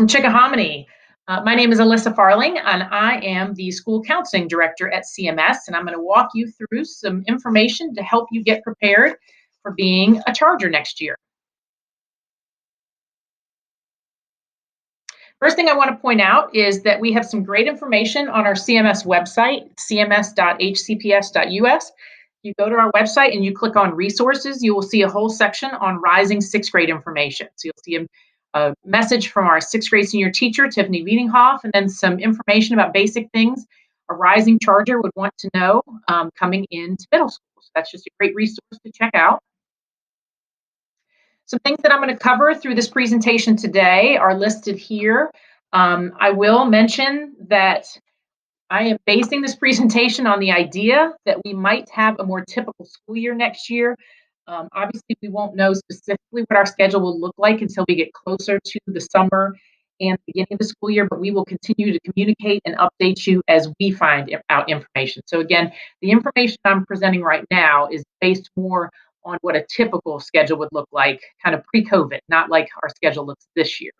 From Chickahominy. My name is Alyssa Farling, and I am the School Counseling Director at CMS, and I'm going to walk you through some information to help you get prepared for being a charger next year. First thing I want to point out is that we have some great information on our CMS website, cms.hcps.us. You go to our website and you click on resources, you will see a whole section on rising sixth grade information. So you'll see a message from our sixth grade senior teacher, Tiffany Wiedinghoff, and then some information about basic things a rising charger would want to know coming into middle school. So that's just a great resource to check out. Some things that I'm going to cover through this presentation today are listed here. I will mention that I am basing this presentation on the idea that we might have a more typical school year next year. Obviously, we won't know specifically what our schedule will look like until we get closer to the summer and the beginning of the school year, but we will continue to communicate and update you as we find out information. So again, the information I'm presenting right now is based more on what a typical schedule would look like, kind of pre-COVID, not like our schedule looks this year.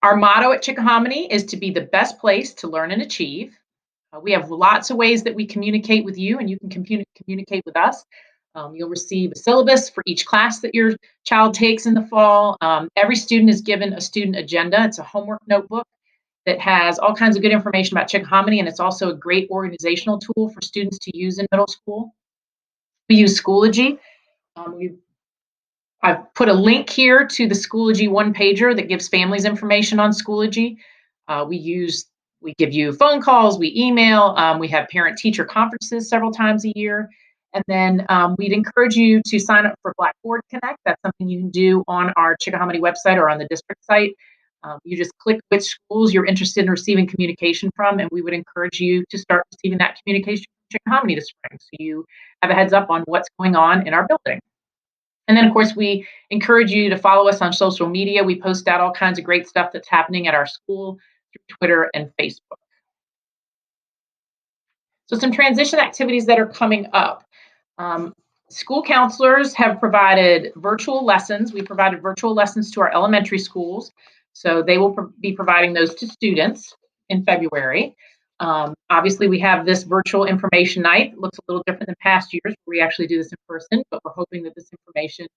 Our motto at Chickahominy is to be the best place to learn and achieve. We have lots of ways that we communicate with you, and you can communicate with us. You'll receive a syllabus for each class that your child takes in the fall. Every student is given a student agenda. It's a homework notebook that has all kinds of good information about Chickahominy, and it's also a great organizational tool for students to use in middle school. We use Schoology. I've put a link here to the Schoology one-pager that gives families information on Schoology. We give you phone calls, we email, we have parent-teacher conferences several times a year. And then we'd encourage you to sign up for Blackboard Connect. That's something you can do on our Chickahominy website or on the district site. You just click which schools you're interested in receiving communication from, and we would encourage you to start receiving that communication from Chickahominy this spring, so you have a heads up on what's going on in our building. And then, of course, we encourage you to follow us on social media. We post out all kinds of great stuff that's happening at our school through Twitter and Facebook. So some transition activities that are coming up. School counselors have provided virtual lessons. We provided virtual lessons to our elementary schools. So they will be providing those to students in February. Obviously, we have this virtual information night. It looks a little different than past years where we actually do this in person, but we're hoping that this information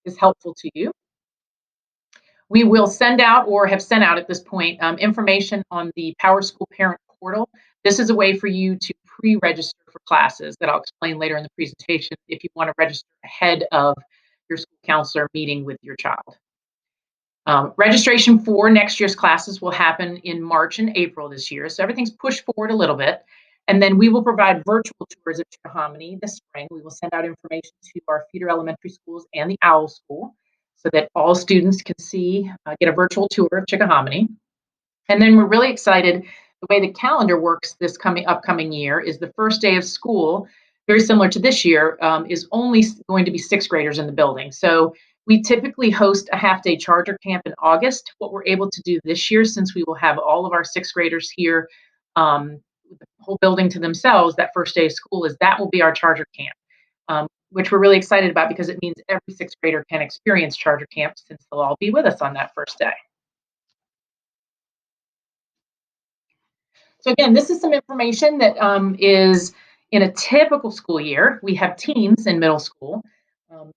is helpful to you. We will send out or have sent out at this point information on the Power School Parent Portal. This is a way for you to pre-register for classes that I'll explain later in the presentation if you want to register ahead of your school counselor meeting with your child. Registration for next year's classes will happen in March and April this year, so everything's pushed forward a little bit. And then we will provide virtual tours of Chickahominy this spring. We will send out information to our feeder elementary schools and the OWL school so that all students can get a virtual tour of Chickahominy. And then we're really excited. The way the calendar works this upcoming year is the first day of school, very similar to this year, is only going to be sixth graders in the building. So we typically host a half-day charger camp in August. What we're able to do this year, since we will have all of our sixth graders here, the whole building to themselves, that first day of school, is that will be our charger camp, which we're really excited about because it means every sixth grader can experience charger camp since they'll all be with us on that first day. So again, this is some information that is in a typical school year. We have teams in middle school.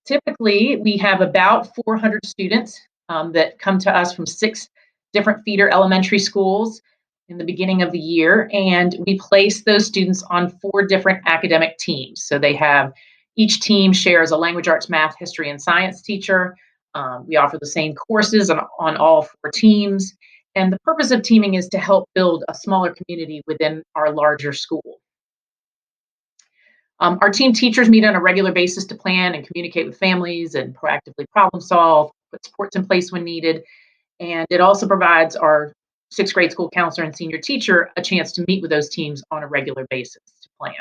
Typically, we have about 400 students that come to us from 6 different feeder elementary schools in the beginning of the year, and we place those students on 4 different academic teams. So each team shares a language arts, math, history, and science teacher. We offer the same courses on all 4 teams. And the purpose of teaming is to help build a smaller community within our larger school. Our team teachers meet on a regular basis to plan and communicate with families and proactively problem solve, put supports in place when needed. And it also provides our 6th grade school counselor and senior teacher a chance to meet with those teams on a regular basis to plan.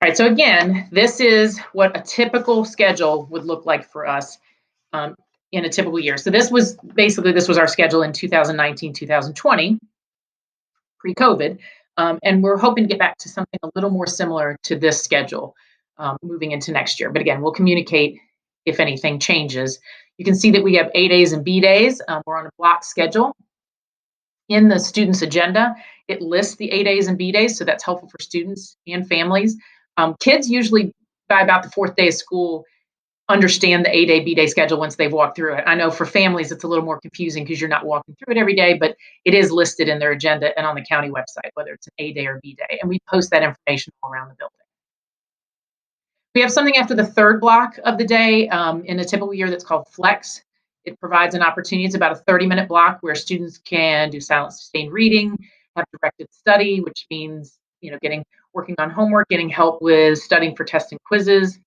All right, so again, this is what a typical schedule would look like for us in a typical year. So this was our schedule in 2019, 2020, pre-COVID. And we're hoping to get back to something a little more similar to this schedule moving into next year. But again, we'll communicate if anything changes. You can see that we have A days and B days. We're on a block schedule. In the student's agenda, it lists the A days and B days, so that's helpful for students and families. Kids usually, by about the fourth day of school, understand the A day, B day schedule once they've walked through it. I know for families, it's a little more confusing because you're not walking through it every day, but it is listed in their agenda and on the county website, whether it's an A day or B day. And we post that information all around the building. We have something after the third block of the day in a typical year that's called Flex. It provides an opportunity. It's about a 30-minute block where students can do silent sustained reading, have directed study, which means working on homework, getting help with studying for tests and quizzes.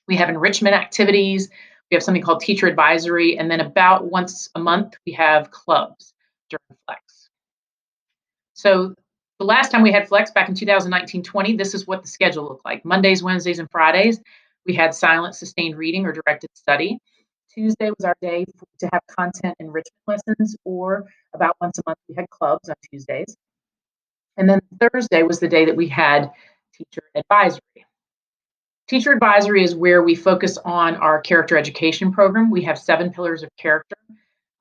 We have enrichment activities. We have something called teacher advisory, and then about once a month we have clubs during Flex. So the last time we had Flex back in 2019-20, this is what the schedule looked like. Mondays, Wednesdays, and Fridays, we had silent sustained reading or directed study. Tuesday was our day to have content enrichment lessons, or about once a month we had clubs on Tuesdays. And then Thursday was the day that we had teacher advisory. Teacher advisory is where we focus on our character education program. We have 7 pillars of character.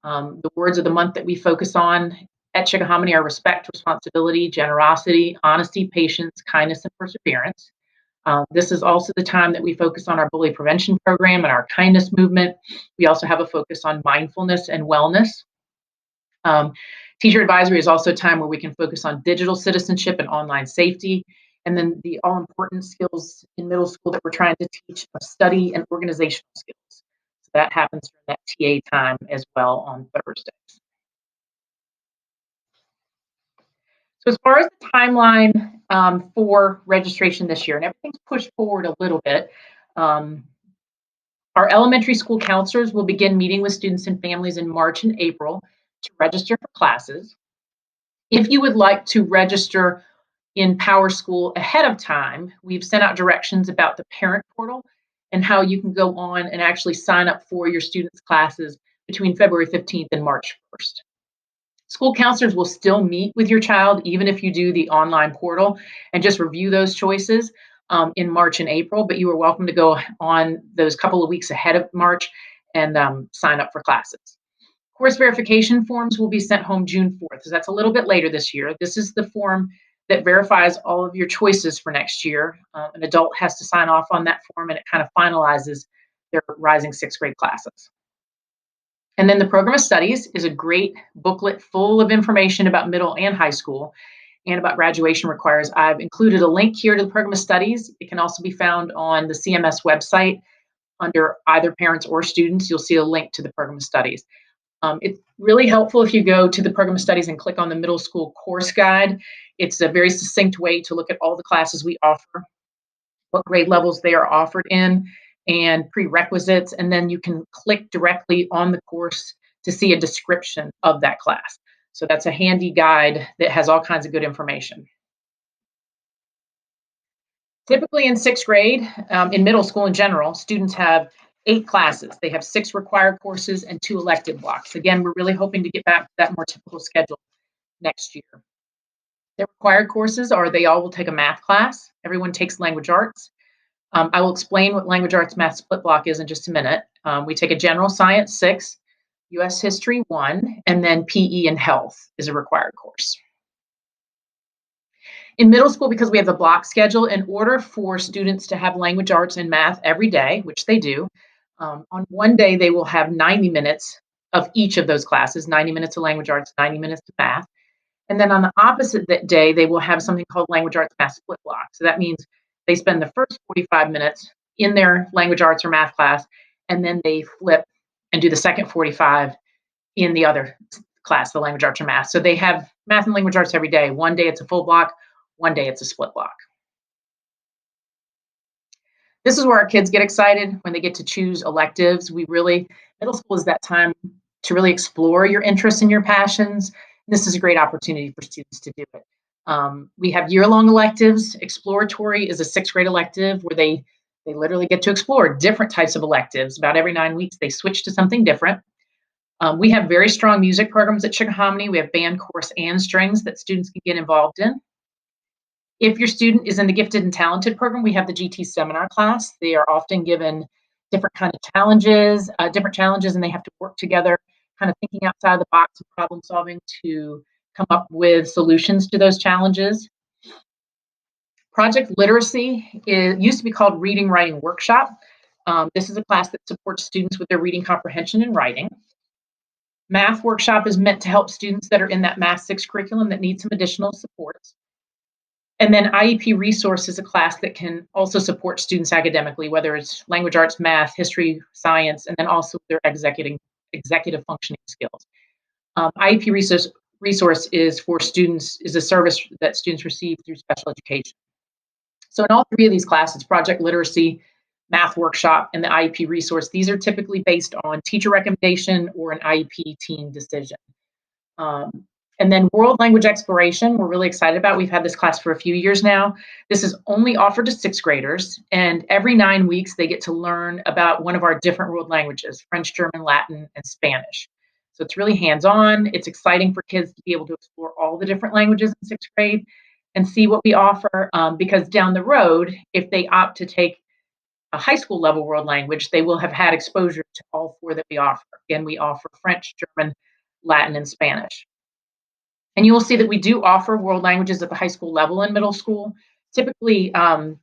The words of the month that we focus on at Chickahominy are respect, responsibility, generosity, honesty, patience, kindness, and perseverance. This is also the time that we focus on our bully prevention program and our kindness movement. We also have a focus on mindfulness and wellness. Teacher advisory is also a time where we can focus on digital citizenship and online safety. And then the all-important skills in middle school that we're trying to teach are study and organizational skills. So that happens during that TA time as well on Thursdays. So as far as the timeline for registration this year, and everything's pushed forward a little bit, our elementary school counselors will begin meeting with students and families in March and April to register for classes. If you would like to register in Power School ahead of time, we've sent out directions about the parent portal and how you can go on and actually sign up for your students' classes between February 15th and March 1st. School counselors will still meet with your child even if you do the online portal and just review those choices in March and April, but you are welcome to go on those couple of weeks ahead of March and sign up for classes. Course verification forms will be sent home June 4th, so that's a little bit later this year. This is the form that verifies all of your choices for next year. An adult has to sign off on that form, and it kind of finalizes their rising 6th grade classes. And then the program of studies is a great booklet full of information about middle and high school and about graduation requires. I've included a link here to the program of studies. It can also be found on the CMS website under either parents or students. You'll see a link to the program of studies. It's really helpful if you go to the program of studies and click on the middle school course guide. It's a very succinct way to look at all the classes we offer, what grade levels they are offered in, and prerequisites. And then you can click directly on the course to see a description of that class. So that's a handy guide that has all kinds of good information. Typically in 6th grade, in middle school in general, students have 8 classes. They have 6 required courses and 2 elective blocks. Again, we're really hoping to get back to that more typical schedule next year. The required courses are they all will take a math class. Everyone takes language arts. I will explain what language arts math split block is in just a minute. We take a general science 6, US history 1, and then PE and health is a required course. In middle school, because we have the block schedule, in order for students to have language arts and math every day, which they do, on one day they will have 90 minutes of each of those classes, 90 minutes of language arts, 90 minutes of math. And then on the opposite day, they will have something called language arts math split block. So that means they spend the first 45 minutes in their language arts or math class, and then they flip and do the second 45 in the other class, the language arts or math. So they have math and language arts every day. One day it's a full block, one day it's a split block. This is where our kids get excited when they get to choose electives. Middle school is that time to really explore your interests and your passions. This is a great opportunity for students to do it. We have year-long electives. Exploratory is a 6th grade elective where they literally get to explore different types of electives. About every 9 weeks, they switch to something different. We have very strong music programs at Chickahominy. We have band, chorus, and strings that students can get involved in. If your student is in the gifted and talented program, we have the GT seminar class. They are often given different kind of challenges, and they have to work together, kind of thinking outside the box and problem solving to come up with solutions to those challenges. Project literacy used to be called reading writing workshop. This is a class that supports students with their reading comprehension and writing. Math workshop is meant to help students that are in that Math 6 curriculum that need some additional supports. And then IEP resource is a class that can also support students academically, whether it's language arts, math, history, science, and then also their executive functioning skills. IEP resource is for students, is a service that students receive through special education. So in all three of these classes, project literacy, math workshop, and the IEP resource, these are typically based on teacher recommendation or an IEP team decision. And then world language exploration, we're really excited about. We've had this class for a few years now. This is only offered to sixth graders, and every 9 weeks they get to learn about one of our different world languages, French, German, Latin, and Spanish. So it's really hands-on. It's exciting for kids to be able to explore all the different languages in sixth grade and see what we offer, because down the road, if they opt to take a high school level world language, they will have had exposure to all four that we offer. Again, we offer French, German, Latin, and Spanish. And you will see that we do offer world languages at the high school level in middle school. Typically,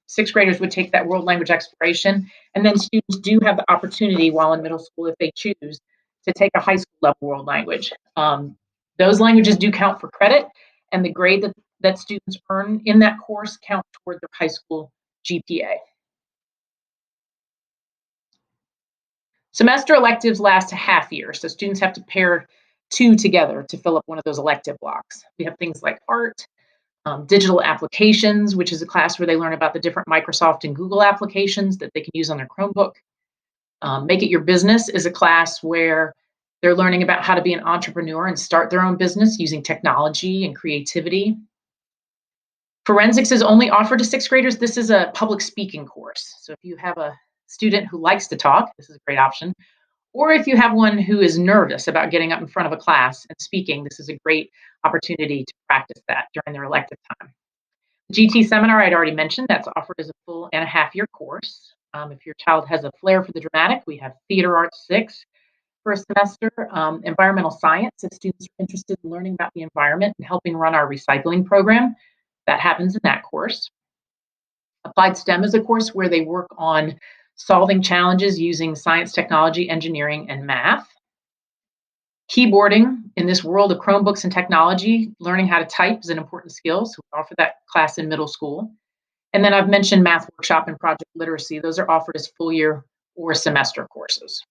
sixth graders would take that world language exploration, and then students do have the opportunity while in middle school, if they choose, to take a high school level world language. Those languages do count for credit, and the grade that students earn in that course count toward their high school GPA. Semester electives last a half year, so students have to pair two together to fill up one of those elective blocks. We have things like art, digital applications, which is a class where they learn about the different Microsoft and Google applications that they can use on their Chromebook. Make It Your Business is a class where they're learning about how to be an entrepreneur and start their own business using technology and creativity. Forensics is only offered to sixth graders. This is a public speaking course. So if you have a student who likes to talk, this is a great option. Or if you have one who is nervous about getting up in front of a class and speaking, this is a great opportunity to practice that during their elective time. The GT seminar I'd already mentioned, that's offered as a full and a half year course. If your child has a flair for the dramatic, we have Theater Arts 6 for a semester. Environmental science, if students are interested in learning about the environment and helping run our recycling program, that happens in that course. Applied STEM is a course where they work on solving challenges using science, technology, engineering, and math. Keyboarding, in this world of Chromebooks and technology, learning how to type is an important skill, so we offer that class in middle school. And then I've mentioned math workshop and project literacy. Those are offered as full year or semester courses.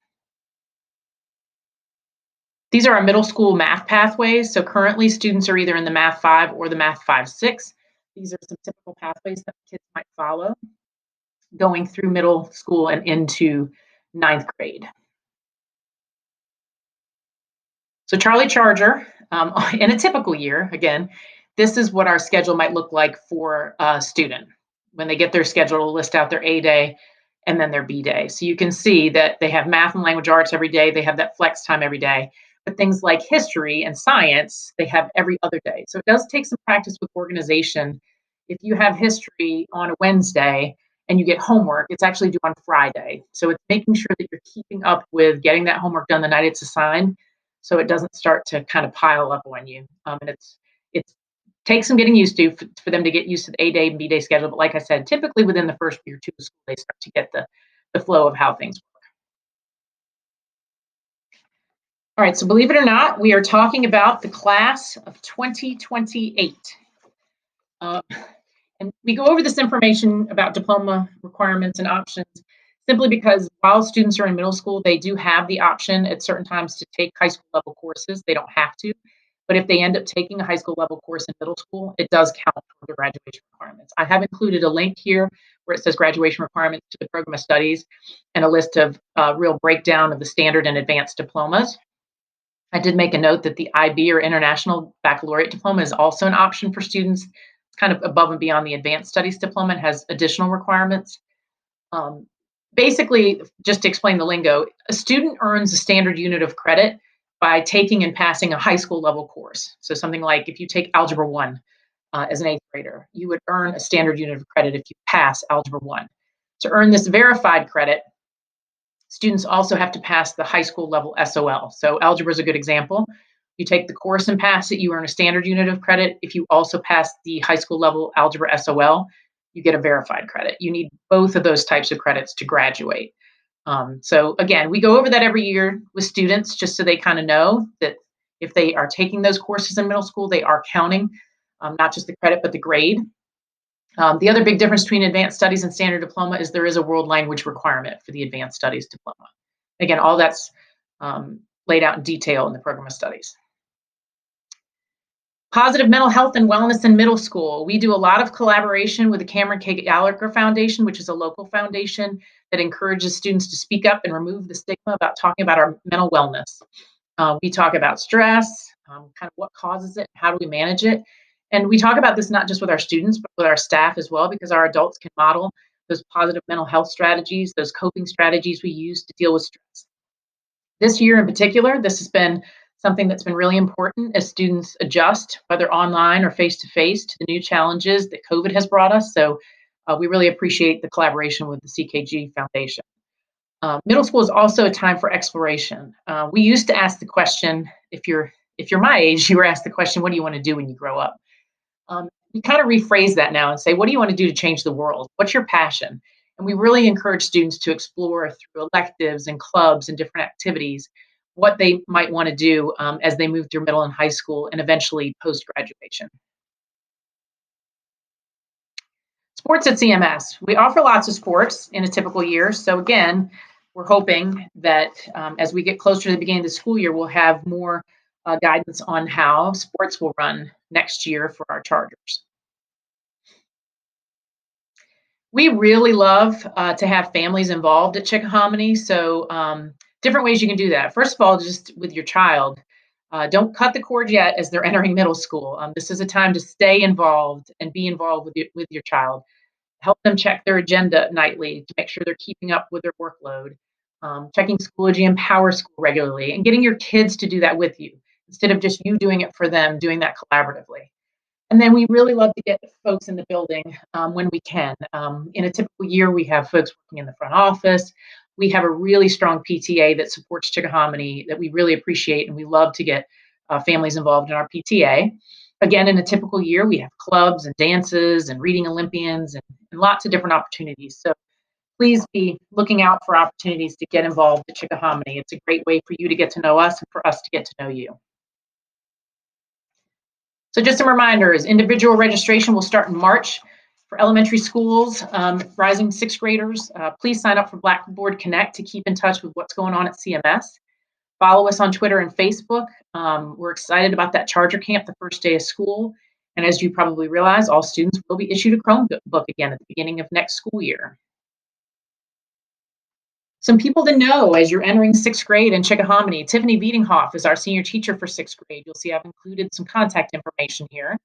These are our middle school math pathways. So currently students are either in the Math 5 or the Math 5-6. These are some typical pathways that kids might follow going through middle school and into 9th grade. So Charlie Charger, in a typical year, again, this is what our schedule might look like for a student. When they get their schedule, it'll list out their A day and then their B day. So you can see that they have math and language arts every day. They have that flex time every day. But things like history and science, they have every other day. So it does take some practice with organization. If you have history on a Wednesday and you get homework, it's actually due on Friday. So it's making sure that you're keeping up with getting that homework done the night it's assigned, so it doesn't start to kind of pile up on you. And it takes some getting used to for them to get used to the A day and B day schedule. But like I said, typically within the first year or two of school, they start to get the flow of how things work. All right, so believe it or not, we are talking about the class of 2028. And we go over this information about diploma requirements and options simply because while students are in middle school, they do have the option at certain times to take high school level courses. They don't have to, but if they end up taking a high school level course in middle school, it does count for the graduation requirements. I have included a link here where it says graduation requirements to the program of studies and a list of real breakdown of the standard and advanced diplomas. I did make a note that the IB or International Baccalaureate Diploma is also an option for students. It's kind of above and beyond the Advanced Studies Diploma and has additional requirements. Basically, just to explain the lingo, a student earns a standard unit of credit by taking and passing a high school level course. So something like if you take Algebra 1 as an 8th grader, you would earn a standard unit of credit if you pass Algebra 1. To earn this verified credit, Students also have to pass the high school level SOL. So algebra is a good example. You take the course and pass it, you earn a standard unit of credit. If you also pass the high school level algebra SOL, you get a verified credit. You need both of those types of credits to graduate. So again, we go over that every year with students just so they kind of know that if they are taking those courses in middle school, they are counting not just the credit, but the grade. The other big difference between advanced studies and standard diploma is there is a world language requirement for the advanced studies diploma. Again, all that's laid out in detail in the program of studies. Positive mental health and wellness in middle school. We do a lot of collaboration with the Cameron K. Gallagher Foundation, which is a local foundation that encourages students to speak up and remove the stigma about talking about our mental wellness. We talk about stress, kind of what causes it, how do we manage it. And we talk about this not just with our students, but with our staff as well, because our adults can model those positive mental health strategies, those coping strategies we use to deal with stress. This year in particular, this has been something that's been really important as students adjust, whether online or face-to-face, to the new challenges that COVID has brought us. So we really appreciate the collaboration with the CKG Foundation. Middle school is also a time for exploration. We used to ask the question, if you're my age, you were asked the question, what do you want to do when you grow up? We kind of rephrase that now and say, what do you want to do to change the world? What's your passion? And we really encourage students to explore through electives and clubs and different activities what they might want to do as they move through middle and high school and eventually post-graduation. Sports at CMS. We offer lots of sports in a typical year. So again, we're hoping that as we get closer to the beginning of the school year, we'll have more guidance on how sports will run next year for our Chargers. We really love to have families involved at Chickahominy. So different ways you can do that. First of all, just with your child, don't cut the cord yet as they're entering middle school. This is a time to stay involved and be involved with your child. Help them check their agenda nightly to make sure they're keeping up with their workload. Checking Schoology and Power School regularly, and getting your kids to do that with you instead of just you doing it for them, doing that collaboratively. And then we really love to get folks in the building when we can. In a typical year, we have folks working in the front office. We have a really strong PTA that supports Chickahominy that we really appreciate, and we love to get families involved in our PTA. Again, in a typical year, we have clubs and dances and reading Olympians and lots of different opportunities. So please be looking out for opportunities to get involved at Chickahominy. It's a great way for you to get to know us and for us to get to know you. So just some reminders, individual registration will start in March for elementary schools, rising sixth graders. Please sign up for Blackboard Connect to keep in touch with what's going on at CMS. Follow us on Twitter and Facebook. We're excited about that Charger Camp the first day of school. And as you probably realize, all students will be issued a Chromebook again at the beginning of next school year. Some people to know as you're entering sixth grade in Chickahominy. Tiffany Wiedinghoff is our senior teacher for sixth grade. You'll see I've included some contact information here.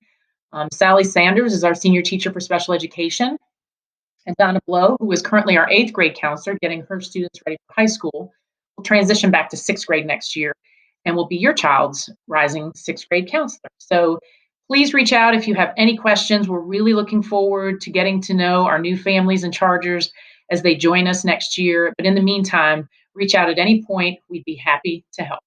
Sally Sanders is our senior teacher for special education. And Donna Blow, who is currently our eighth grade counselor, getting her students ready for high school, will transition back to sixth grade next year and will be your child's rising sixth grade counselor. So please reach out if you have any questions. We're really looking forward to getting to know our new families and Chargers as they join us next year. But in the meantime, reach out at any point. We'd be happy to help.